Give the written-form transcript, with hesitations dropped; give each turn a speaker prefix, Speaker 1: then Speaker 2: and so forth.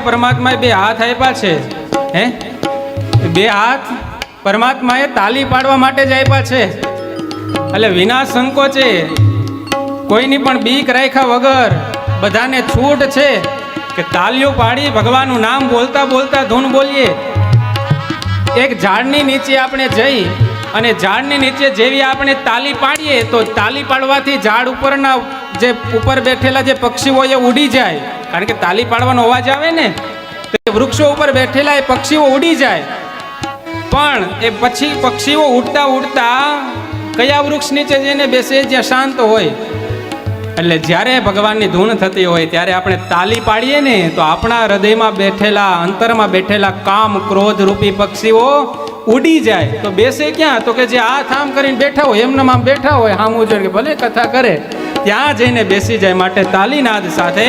Speaker 1: પરમાત્માએ બે હાથ આપ્યા છે, હે બે હાથ પરમાત્માએ તાલી પાડવા માટે જ આપ્યા છે. એટલે વિના સંકોચે કોઈની પણ બીક રાખ્યા વગર બધાને છૂટ છે કે તાલીઓ પાડી ભગવાનનું નામ બોલતા બોલતા ધૂન બોલીએ. એક ઝાડની નીચે આપણે જઈ અને ઝાડની નીચે જેવી આપણે તાલી પાડીએ તો તાલી પાડવાથી ઝાડ ઉપરના જે ઉપર બેઠેલા જે પક્ષીઓ એ ઉડી જાય, કારણ કે તાલી પાડવાનો અવાજ આવે ને તો વૃક્ષો ઉપર બેઠેલા એ પક્ષીઓ ઉડી જાય. પણ એ પછી પક્ષીઓ ઉડતા ઉડતા કયા વૃક્ષ નીચે જઈને બેસે? જ્યાં શાંત હોય. એટલે જ્યારે ભગવાનની ધૂન થતી હોય ત્યારે આપણે તાલી પાડીએ ને તો આપણા હૃદયમાં બેઠેલા, અંતરમાં બેઠેલા કામ ક્રોધ રૂપી પક્ષીઓ ઉડી જાય. તો બેસે ક્યાં? તો કે જે હાથ આમ કરીને બેઠા હોય, એમને આમ બેઠા હોય હામું જોઈને કે ભલે કથા કરે, ત્યાં જઈને બેસી જાય. માટે તાલીનાદ સાથે